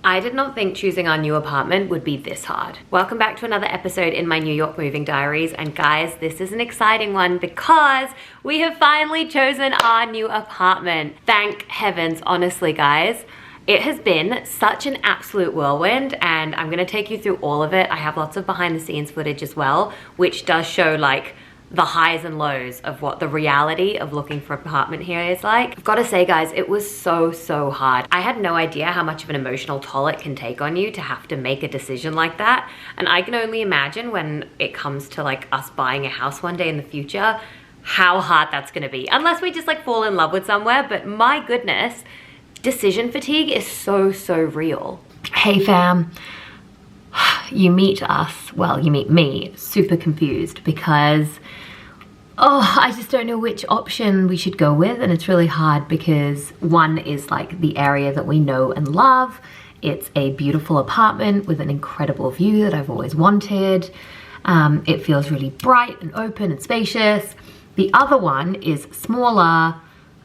I did not think choosing our new apartment would be this hard. Welcome back to another episode in my New York Moving Diaries, and guys, this is an exciting one because we have finally chosen our new apartment. Thank heavens, honestly guys. It has been such an absolute whirlwind, and I'm gonna take you through all of it. I have lots of behind the scenes footage as well, which does show like the highs and lows of what the reality of looking for an apartment here is like. I've got to say guys, it was so hard. I had no idea how much of an emotional toll it can take on you to have to make a decision like that. And I can only imagine when it comes to like us buying a house one day in the future, how hard that's gonna be. Unless we just like fall in love with somewhere, but my goodness, decision fatigue is so real. Hey fam. You meet us, well, you meet me, super confused because, I just don't know which option we should go with, and it's really hard because one is like the area that we know and love. It's a beautiful apartment with an incredible view that I've always wanted. It feels really bright and open and spacious. The other one is smaller,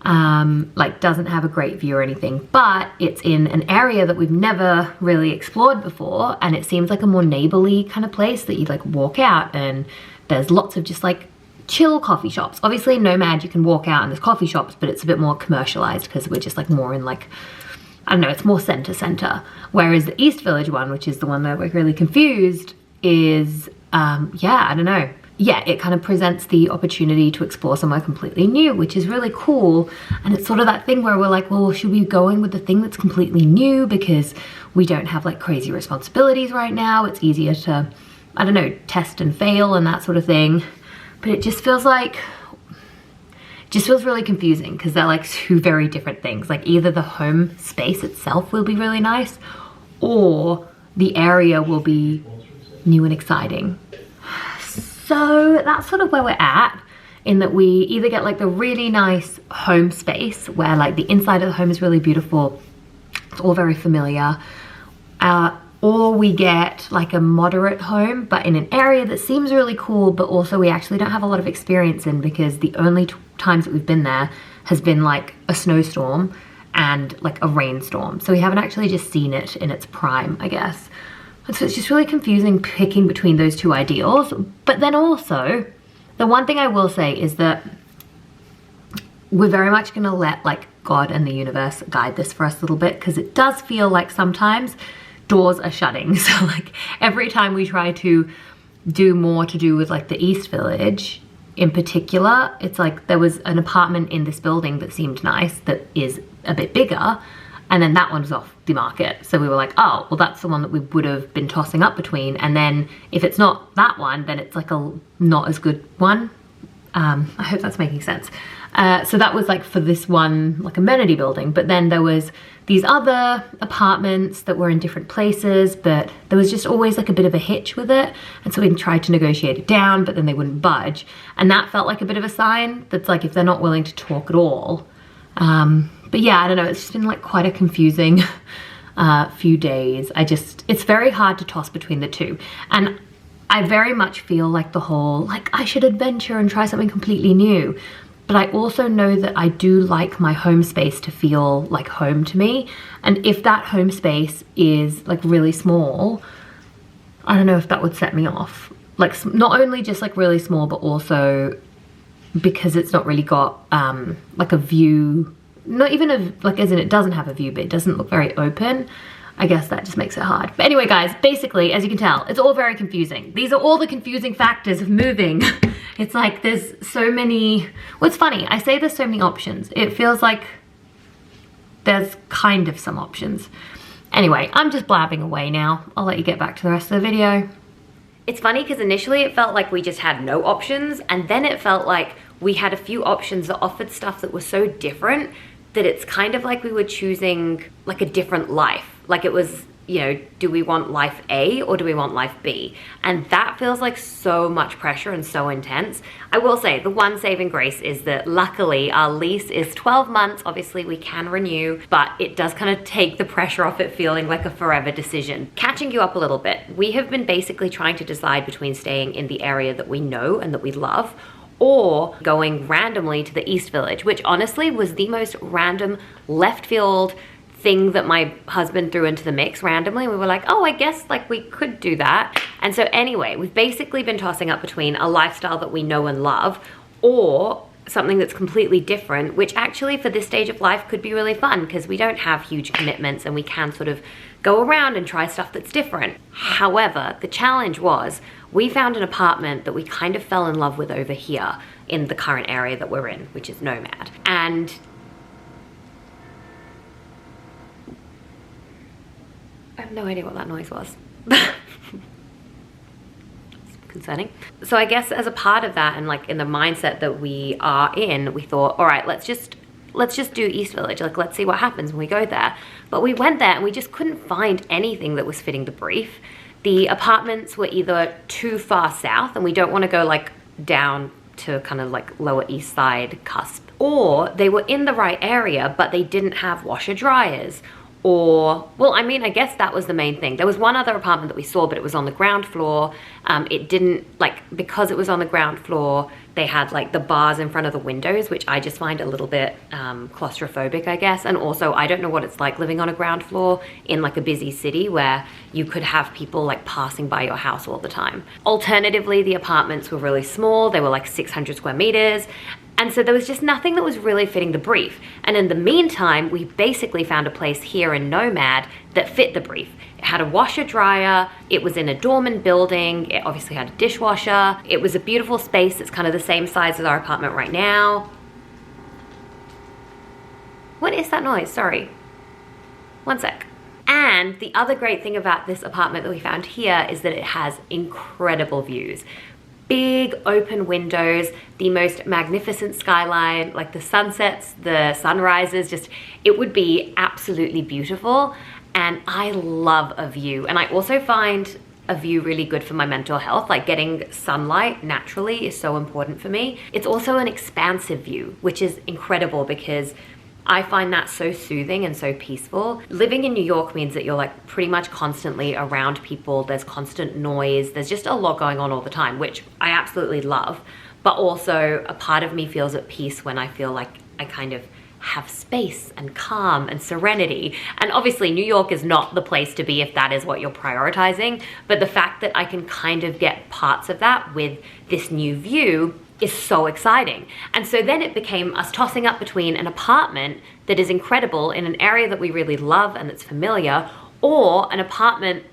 like doesn't have a great view or anything, but it's in an area that we've never really explored before, and it seems like a more neighborly kind of place that you like walk out and there's lots of just like chill coffee shops. Obviously Nomad you can walk out and there's coffee shops, but it's a bit more commercialized because we're just like more in like, I don't know, it's more center. Whereas the East Village one, which is the one that we're really confused, is yeah, I don't know. Yeah, it kind of presents the opportunity to explore somewhere completely new, which is really cool. And it's sort of that thing where we're like, well, should we go in with the thing that's completely new because we don't have like crazy responsibilities right now? It's easier to, I don't know, test and fail and that sort of thing. But it just feels like, really confusing because they're like two very different things. Like either the home space itself will be really nice or the area will be new and exciting. So that's sort of where we're at, in that we either get like the really nice home space where like the inside of the home is really beautiful, it's all very familiar, or we get like a moderate home but in an area that seems really cool, but also we actually don't have a lot of experience in because the only times that we've been there has been like a snowstorm and like a rainstorm. So we haven't actually just seen it in its prime, I guess. And so it's just really confusing picking between those two ideals. But then also, the one thing I will say is that we're very much gonna let like God and the universe guide this for us a little bit, because it does feel like sometimes doors are shutting. So like every time we try to do more to do with like the East Village in particular, it's like there was an apartment in this building that seemed nice that is a bit bigger, and then that one was off the market. So we were like, oh, well that's the one that we would have been tossing up between. And then if it's not that one, then it's like a not as good one. I hope that's making sense. So that was like for this one, like amenity building. But then there was these other apartments that were in different places, but there was just always like a bit of a hitch with it. And so we tried to negotiate it down, but then they wouldn't budge. And that felt like a bit of a sign that's like, if they're not willing to talk at all, but yeah, I don't know, it's just been like quite a confusing few days. It's very hard to toss between the two. And I very much feel like the whole, like I should adventure and try something completely new. But I also know that I do like my home space to feel like home to me. And if that home space is like really small, I don't know if that would set me off. Like not only just like really small, but also because it's not really got like a view, not even like as in it doesn't have a view, but it doesn't look very open. I guess that just makes it hard. But anyway guys, basically, as you can tell, it's all very confusing. These are all the confusing factors of moving. It's like there's so many, what's funny, I say there's so many options. It feels like there's kind of some options. Anyway, I'm just blabbing away now. I'll let you get back to the rest of the video. It's funny because initially it felt like we just had no options, and then it felt like we had a few options that offered stuff that was so different that it's kind of like we were choosing like a different life. Like it was, you know, do we want life A or do we want life B? And that feels like so much pressure and so intense. I will say the one saving grace is that luckily our lease is 12 months. Obviously we can renew, but it does kind of take the pressure off it feeling like a forever decision. Catching you up a little bit, we have been basically trying to decide between staying in the area that we know and that we love, or going randomly to the East Village, which honestly was the most random left field thing that my husband threw into the mix randomly. We were like, oh, I guess like we could do that. And so anyway, we've basically been tossing up between a lifestyle that we know and love or something that's completely different, which actually for this stage of life could be really fun because we don't have huge commitments and we can sort of go around and try stuff that's different. However, the challenge was we found an apartment that we kind of fell in love with over here in the current area that we're in, which is Nomad. And I have no idea what that noise was. Concerning. So I guess as a part of that and like in the mindset that we are in, we thought, all right, let's just do East Village. Like, let's see what happens when we go there. But we went there and we just couldn't find anything that was fitting the brief. The apartments were either too far south and we don't want to go like down to kind of like lower east side cusp, or they were in the right area, but they didn't have washer dryers. Or, well, I mean, I guess that was the main thing. There was one other apartment that we saw, but it was on the ground floor. It didn't, like, because it was on the ground floor, they had like the bars in front of the windows, which I just find a little bit claustrophobic, I guess. And also, I don't know what it's like living on a ground floor in like a busy city where you could have people like passing by your house all the time. Alternatively, the apartments were really small. They were like 600 square meters. And so there was just nothing that was really fitting the brief. And in the meantime, we basically found a place here in Nomad that fit the brief. It had a washer dryer, it was in a dormant building, it obviously had a dishwasher, it was a beautiful space that's kind of the same size as our apartment right now. What is that noise? Sorry. One sec. And the other great thing about this apartment that we found here is that it has incredible views. Big open windows, the most magnificent skyline, like the sunsets, the sunrises, just, it would be absolutely beautiful. And I love a view. And I also find a view really good for my mental health. Like getting sunlight naturally is so important for me. It's also an expansive view, which is incredible because I find that so soothing and so peaceful. Living in New York means that you're like pretty much constantly around people. There's constant noise. There's just a lot going on all the time, which I absolutely love. But also a part of me feels at peace when I feel like I kind of have space and calm and serenity. And obviously New York is not the place to be if that is what you're prioritizing. But the fact that I can kind of get parts of that with this new view is so exciting. And so then it became us tossing up between an apartment that is incredible in an area that we really love and that's familiar, or an apartment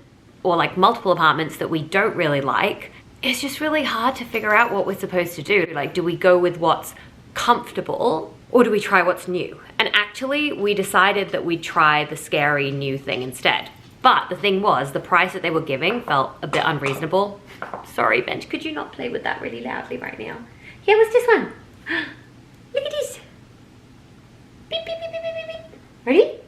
or like multiple apartments that we don't really like. It's just really hard to figure out what we're supposed to do. Like, do we go with what's comfortable or do we try what's new? And actually we decided that we'd try the scary new thing instead. But the thing was, the price that they were giving felt a bit unreasonable. Sorry, Benj, could you not play with that really loudly right now? Here, what's this one? Look at this. Beep, beep, beep, beep, beep, beep. Ready?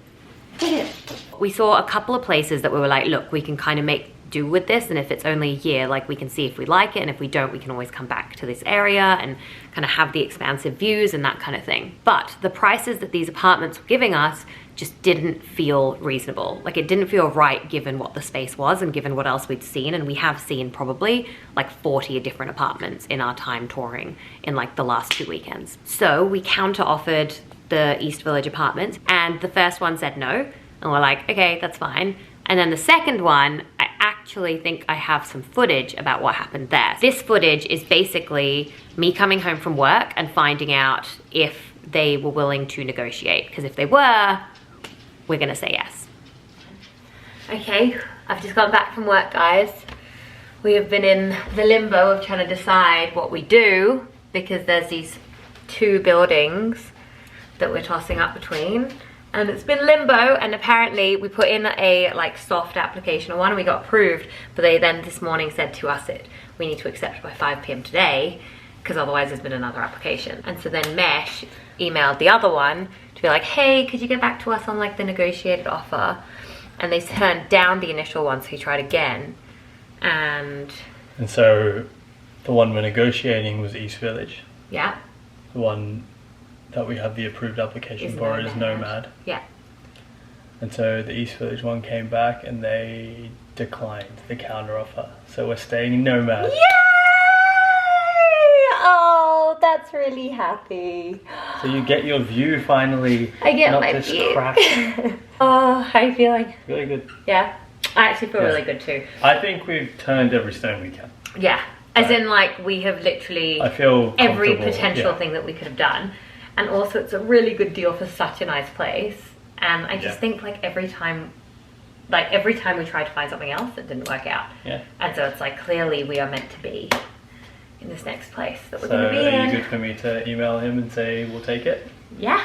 Look at it. We saw a couple of places that we were like, look, we can kind of make do with this, and if it's only a year, like we can see if we like it, and if we don't, we can always come back to this area and kind of have the expansive views and that kind of thing. But the prices that these apartments were giving us just didn't feel reasonable. Like it didn't feel right given what the space was and given what else we'd seen. And we have seen probably like 40 different apartments in our time touring in like the last 2 weekends. So we counter offered the East Village apartments, and the first one said no. And we're like, okay, that's fine. And then the second one, I actually think I have some footage about what happened there. This footage is basically me coming home from work and finding out if they were willing to negotiate. Because if they were, we're gonna say yes. Okay, I've just got back from work, guys. We have been in the limbo of trying to decide what we do because there's these 2 buildings that we're tossing up between. And it's been limbo, and apparently we put in a like soft application on one and we got approved, but they then this morning said to us that we need to accept by 5 p.m. today because otherwise there's been another application. And so then Mesh emailed the other one to be like, hey, could you get back to us on like the negotiated offer? And they turned down the initial one, so he tried again. And so the one we're negotiating was East Village. Yeah. The one that we have the approved application for is Nomad. Yeah. And so the East Village one came back and they declined the counter offer. So we're staying in Nomad. Yay! Oh, that's really happy. So you get your view finally. I get not my this view. crap. Oh, how are you feeling? Really good. Yeah, I actually feel Yeah. really good too. I think we've turned every stone we can. Yeah, as Right. in like we have literally I feel every comfortable, potential yeah. thing that we could have done. And also it's a really good deal for such a nice place. And I just think like every time we tried to find something else, it didn't work out. Yeah. And so it's like clearly we are meant to be in this next place that we're So going to be in. are you good for me to email him and say we'll take it? Yeah.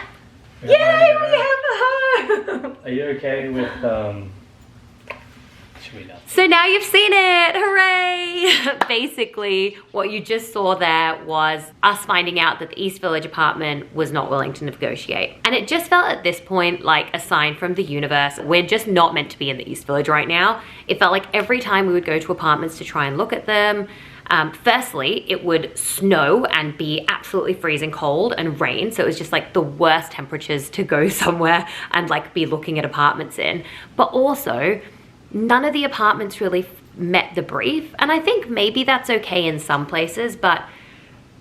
We Yay, have we have a home! Are you okay with should we not? So now you've seen it, hooray! Basically, what you just saw there was us finding out that the East Village apartment was not willing to negotiate. And it just felt at this point like a sign from the universe. We're just not meant to be in the East Village right now. It felt like every time we would go to apartments to try and look at them, firstly, it would snow and be absolutely freezing cold and rain. So it was just like the worst temperatures to go somewhere and like be looking at apartments in. But also, none of the apartments really met the brief. And I think maybe that's okay in some places, but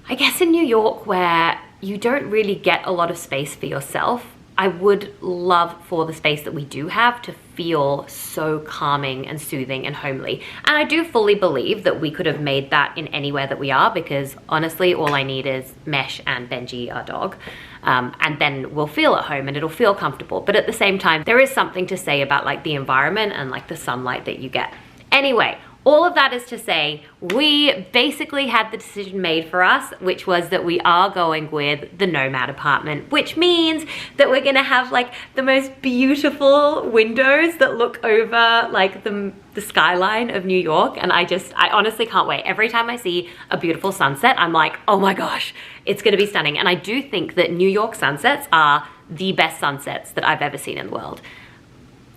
I guess in New York where you don't really get a lot of space for yourself, I would love for the space that we do have to feel so calming and soothing and homely. And I do fully believe that we could have made that in anywhere that we are, because honestly, all I need is Mesh and Benji, our dog. And then we'll feel at home and it'll feel comfortable. But at the same time, there is something to say about like the environment and like the sunlight that you get. Anyway, all of that is to say, we basically had the decision made for us, which was that we are going with the Nomad apartment, which means that we're gonna have like the most beautiful windows that look over like the skyline of New York. And I honestly can't wait. Every time I see a beautiful sunset, I'm like, oh my gosh, it's gonna be stunning. And I do think that New York sunsets are the best sunsets that I've ever seen in the world.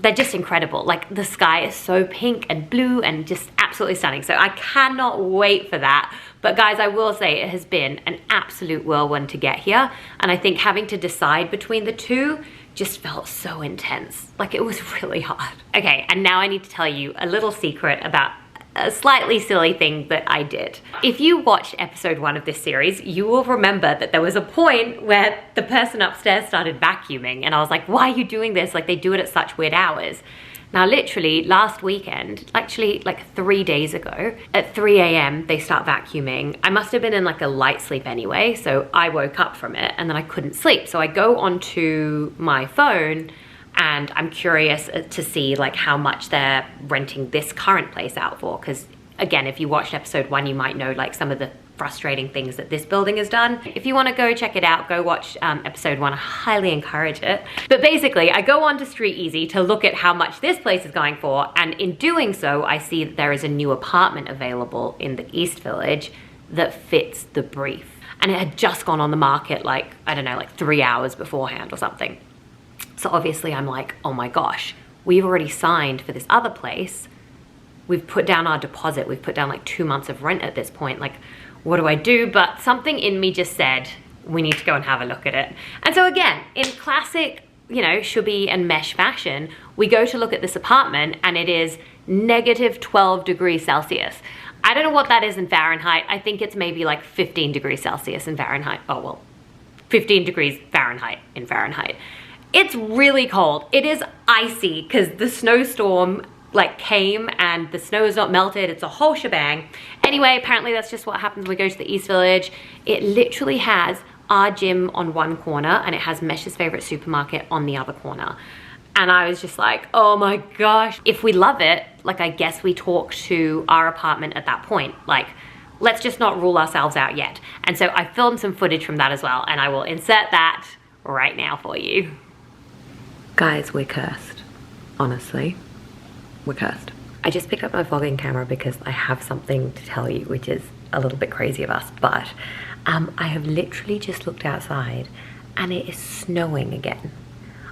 They're just incredible. Like the sky is so pink and blue and just absolutely stunning. So I cannot wait for that. But guys, I will say it has been an absolute whirlwind to get here. And I think having to decide between the two just felt so intense. Like it was really hard. Okay, and now I need to tell you a little secret about a slightly silly thing that I did. If you watched episode 1 of this series, you will remember that there was a point where the person upstairs started vacuuming and I was like, why are you doing this? Like they do it at such weird hours. Now literally last weekend, actually like 3 days ago, at 3 a.m. they start vacuuming. I must have been in like a light sleep anyway, so I woke up from it and then I couldn't sleep. So I go onto my phone and I'm curious to see like how much they're renting this current place out for. Because again, if you watched episode 1, you might know like some of the frustrating things that this building has done. If you want to go check it out, go watch episode 1. I highly encourage it. But basically, I go on to Street Easy to look at how much this place is going for. And in doing so, I see that there is a new apartment available in the East Village that fits the brief. And it had just gone on the market like, I don't know, like 3 hours beforehand or something. So obviously I'm like, oh my gosh, we've already signed for this other place. We've put down our deposit. We've put down like 2 months of rent at this point. Like, what do I do? But something in me just said, we need to go and have a look at it. And so again, in classic, you know, Shubby and Mesh fashion, we go to look at this apartment and it is negative 12 degrees Celsius. I don't know what that is in Fahrenheit. I think it's maybe like 15 degrees Celsius in Fahrenheit. Oh, well, 15 degrees Fahrenheit in Fahrenheit. It's really cold. It is icy because the snowstorm like came and the snow is not melted. It's a whole shebang. Anyway, apparently that's just what happens when we go to the East Village. It literally has our gym on one corner and it has Mesh's favorite supermarket on the other corner. And I was just like, oh my gosh. If we love it, like I guess we talk to our apartment at that point. Like, let's just not rule ourselves out yet. And so I filmed some footage from that as well and I will insert that right now for you. Guys, we're cursed. Honestly, we're cursed. I just picked up my vlogging camera because I have something to tell you, which is a little bit crazy of us, but I have literally just looked outside and it is snowing again.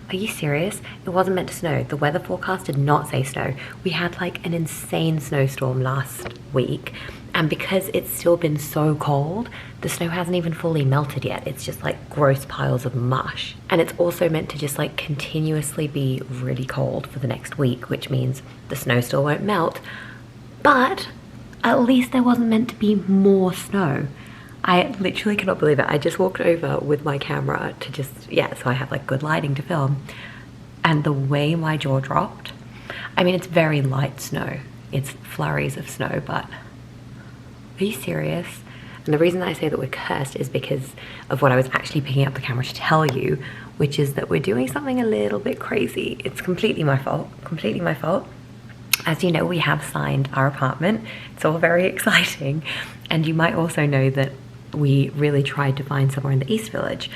Are you serious? It wasn't meant to snow. The weather forecast did not say snow. We had like an insane snowstorm last week, and because it's still been so cold, the snow hasn't even fully melted yet. It's just like gross piles of mush. And it's also meant to just like continuously be really cold for the next week, which means the snow still won't melt, but at least there wasn't meant to be more snow. I literally cannot believe it. I just walked over with my camera to just, yeah, so I have like good lighting to film. And the way my jaw dropped, I mean, it's very light snow. It's flurries of snow, but are you serious? And the reason I say that we're cursed is because of what I was actually picking up the camera to tell you, which is that we're doing something a little bit crazy. It's completely my fault, completely my fault. As you know, we have signed our apartment. It's all very exciting. And you might also know that we really tried to find somewhere in the East Village.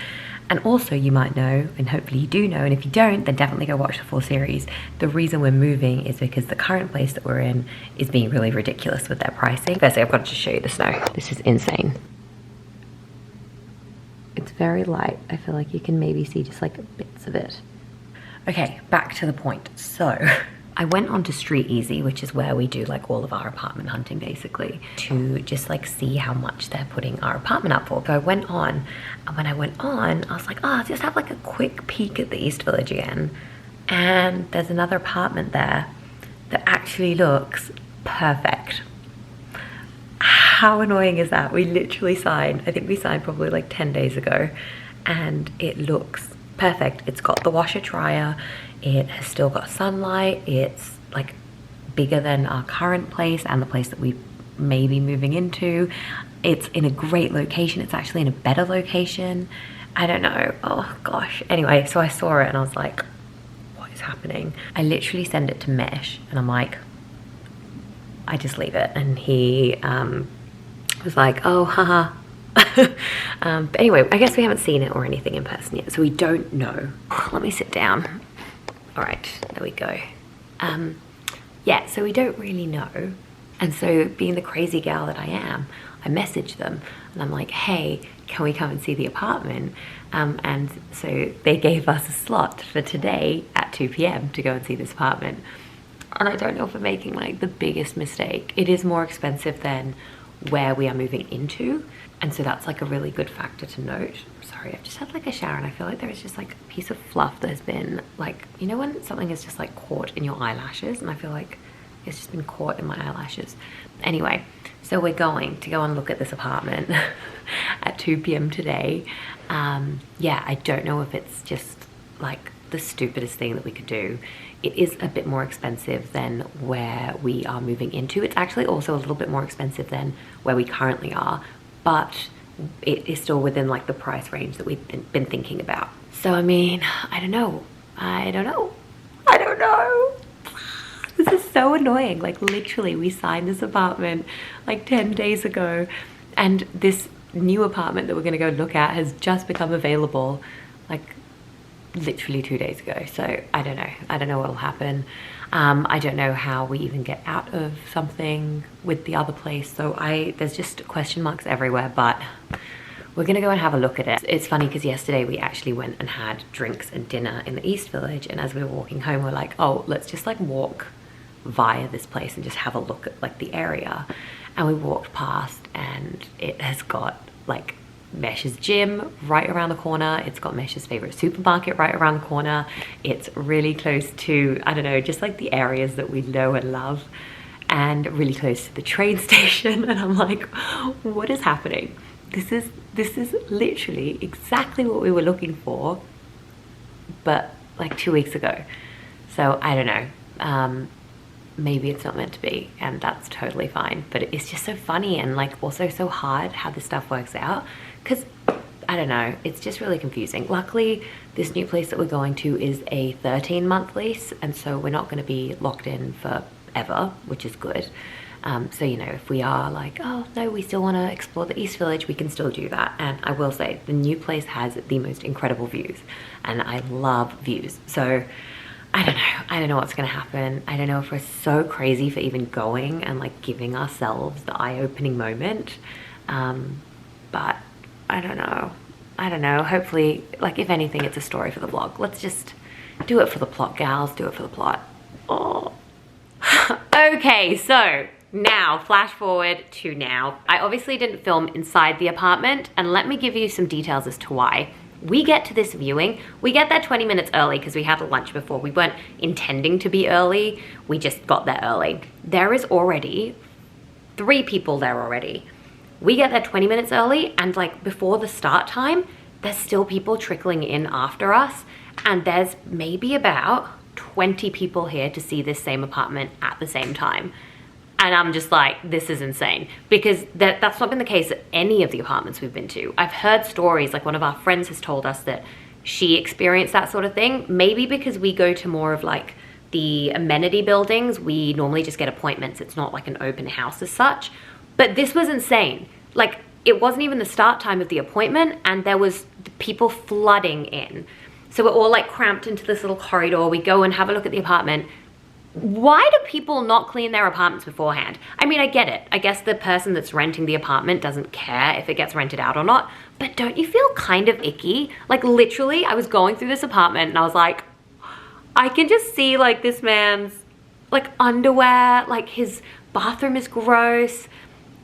And also you might know, and hopefully you do know, and if you don't, then definitely go watch the full series. The reason we're moving is because the current place that we're in is being really ridiculous with their pricing. Firstly, I've got to just show you the snow. This is insane. It's very light. I feel like you can maybe see just like bits of it. Okay, back to the point. So I went onto Street Easy, which is where we do like all of our apartment hunting basically, to just like see how much they're putting our apartment up for. So I went on, and when I went on, I was like, oh, I'll just have like a quick peek at the East Village again. And there's another apartment there that actually looks perfect. How annoying is that? We literally signed, I think we signed probably like 10 days ago, and it looks perfect. It's got the washer dryer. It has still got sunlight. It's like bigger than our current place and the place that we may be moving into. It's in a great location. It's actually in a better location. I don't know. Oh gosh. Anyway, so I saw it and I was like, what is happening? I literally send it to Mesh and I'm like, I just leave it. And he was like, oh, haha. But anyway, I guess we haven't seen it or anything in person yet, so we don't know. Let me sit down. All right, there we go. Yeah, so we don't really know. And so being the crazy gal that I am, I messaged them and I'm like, hey, can we come and see the apartment? And so they gave us a slot for today at 2 p.m. to go and see this apartment. And I don't know if we're making like the biggest mistake. It is more expensive than where we are moving into. And so that's like a really good factor to note. Sorry, I've just had like a shower and I feel like there is just like a piece of fluff that has been like, you know when something is just like caught in your eyelashes, and I feel like it's just been caught in my eyelashes. Anyway, so we're going to go and look at this apartment at 2 p.m. today. Yeah, I don't know if it's just like the stupidest thing that we could do. It is a bit more expensive than where we are moving into. It's actually also a little bit more expensive than where we currently are, but it is still within like the price range that we've been thinking about. So I mean, I don't know. This is so annoying. Like literally we signed this apartment like 10 days ago, and this new apartment that we're gonna go look at has just become available like literally 2 days ago. So I don't know what'll happen. I don't know how we even get out of something with the other place. So there's just question marks everywhere, but we're gonna go and have a look at it. It's funny because yesterday we actually went and had drinks and dinner in the East Village, and as we were walking home, we're like, oh, let's just like walk via this place and just have a look at like the area. And we walked past and it has got like Mesh's gym right around the corner. It's got Mesh's favorite supermarket right around the corner. It's really close to, I don't know, just like the areas that we know and love, and really close to the train station. And I'm like, what is happening? This is literally exactly what we were looking for, but like 2 weeks ago. So I don't know. Maybe it's not meant to be, and that's totally fine. But it's just so funny and like also so hard how this stuff works out, because I don't know, it's just really confusing. Luckily, this new place that we're going to is a 13-month lease, and so we're not going to be locked in forever, which is good. So, you know, if we are like, oh no, we still want to explore the East Village, we can still do that. And I will say, the new place has the most incredible views, and I love views. So I don't know what's gonna happen. I don't know if we're so crazy for even going and like giving ourselves the eye-opening moment. But I don't know. Hopefully, like if anything, it's a story for the vlog. Let's just do it for the plot, gals. Do it for the plot. Oh. Okay, so now flash forward to now. I obviously didn't film inside the apartment, and let me give you some details as to why. We get to this viewing, we get there 20 minutes early because we had a lunch before. We weren't intending to be early, we just got there early. There is already 3 people there already. We get there 20 minutes early, and like before the start time, there's still people trickling in after us. And there's maybe about 20 people here to see this same apartment at the same time. And I'm just like, this is insane, because that's not been the case at any of the apartments we've been to. I've heard stories, like one of our friends has told us that she experienced that sort of thing. Maybe because we go to more of like the amenity buildings, we normally just get appointments. It's not like an open house as such. But this was insane. Like, it wasn't even the start time of the appointment, and there was people flooding in. So we're all like cramped into this little corridor. We go and have a look at the apartment. Why do people not clean their apartments beforehand? I mean, I get it. I guess the person that's renting the apartment doesn't care if it gets rented out or not, but don't you feel kind of icky? Like, literally, I was going through this apartment and I was like, I can just see like this man's like underwear, like his bathroom is gross.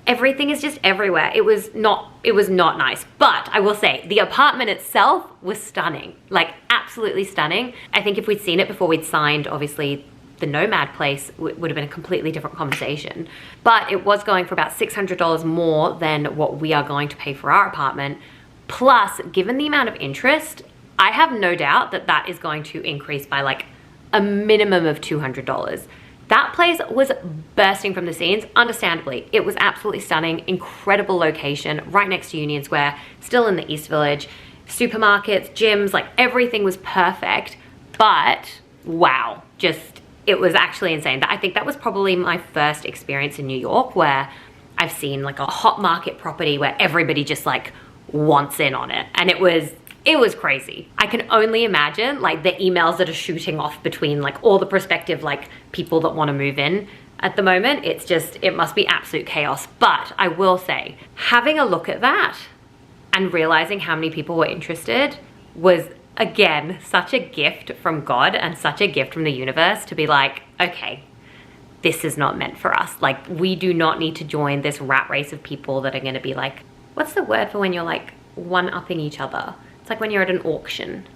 Everything is just everywhere. It was not nice. But I will say, the apartment itself was stunning, like absolutely stunning. I think if we'd seen it before we'd signed, obviously, the Nomad place would have been a completely different conversation. But it was going for about $600 more than what we are going to pay for our apartment. Plus, given the amount of interest, I have no doubt that that is going to increase by like a minimum of $200. That place was bursting from the scenes, understandably. It was absolutely stunning, incredible location, right next to Union Square, still in the East Village, supermarkets, gyms, like everything was perfect. But wow, it was actually insane. I think that was probably my first experience in New York where I've seen like a hot market property where everybody just like wants in on it. And it was crazy. I can only imagine like the emails that are shooting off between like all the prospective like people that want to move in at the moment. It must be absolute chaos. But I will say, having a look at that and realizing how many people were interested was, again, such a gift from God and such a gift from the universe to be like, okay, this is not meant for us. Like, we do not need to join this rat race of people that are going to be like, what's the word for when you're like one-upping each other? It's like when you're at an auction.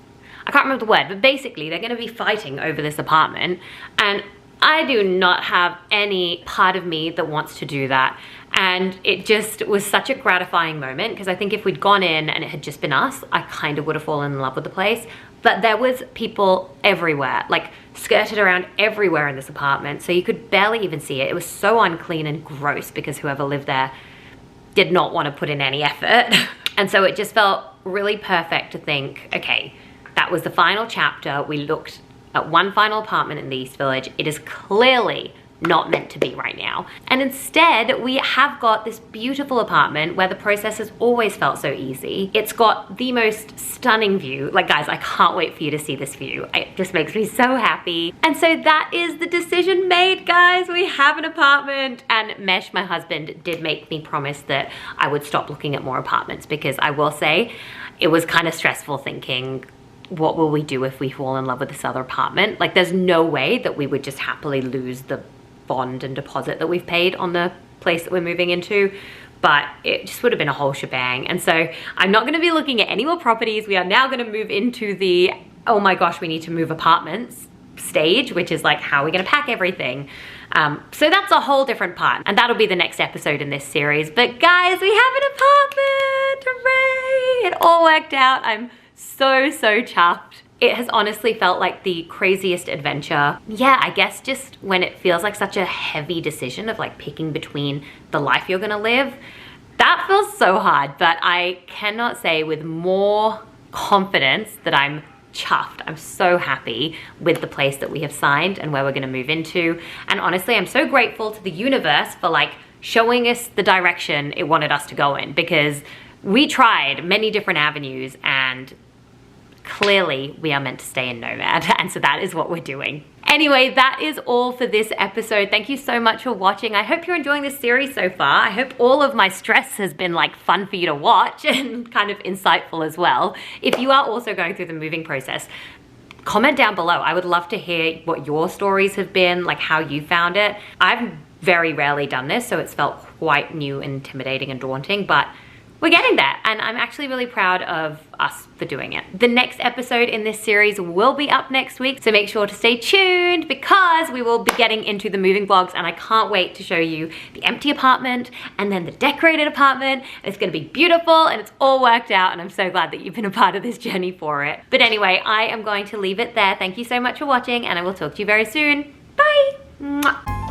I can't remember the word, but basically they're going to be fighting over this apartment. And I do not have any part of me that wants to do that. And it just was such a gratifying moment, because I think if we'd gone in and it had just been us, I kind of would have fallen in love with the place. But there was people everywhere, like skirted around everywhere in this apartment. So you could barely even see it. It was so unclean and gross because whoever lived there did not want to put in any effort. And so it just felt really perfect to think, okay, that was the final chapter. We looked at one final apartment in the East Village. It is clearly not meant to be right now. And instead, we have got this beautiful apartment where the process has always felt so easy. It's got the most stunning view. Like, guys, I can't wait for you to see this view. It just makes me so happy. And so that is the decision made, guys. We have an apartment. And Mesh, my husband, did make me promise that I would stop looking at more apartments, because I will say it was kind of stressful thinking, what will we do if we fall in love with this other apartment? Like, there's no way that we would just happily lose the bond and deposit that we've paid on the place that we're moving into, but it just would have been a whole shebang. And so I'm not going to be looking at any more properties. We are now going to move into the, oh my gosh, we need to move apartments stage, which is like, how are we going to pack everything? So that's a whole different part, and that'll be the next episode in this series. But guys, we have an apartment. Hooray! It all worked out. I'm so chuffed. It has honestly felt like the craziest adventure. Yeah, I guess just when it feels like such a heavy decision of like picking between the life you're gonna live, that feels so hard. But I cannot say with more confidence that I'm chuffed. I'm so happy with the place that we have signed and where we're gonna move into. And honestly, I'm so grateful to the universe for like showing us the direction it wanted us to go in, because we tried many different avenues and clearly we are meant to stay in Nomad, and so that is what we're doing. Anyway, that is all for this episode. Thank you so much for watching. I hope you're enjoying this series so far. I hope all of my stress has been like fun for you to watch and kind of insightful as well. If you are also going through the moving process, comment down below. I would love to hear what your stories have been, like how you found it. I've very rarely done this, so it's felt quite new and intimidating and daunting, but we're getting there, and I'm actually really proud of us for doing it. The next episode in this series will be up next week, so make sure to stay tuned because we will be getting into the moving vlogs, and I can't wait to show you the empty apartment and then the decorated apartment. It's gonna be beautiful and it's all worked out, and I'm so glad that you've been a part of this journey for it. But anyway, I am going to leave it there. Thank you so much for watching, and I will talk to you very soon. Bye! Mwah.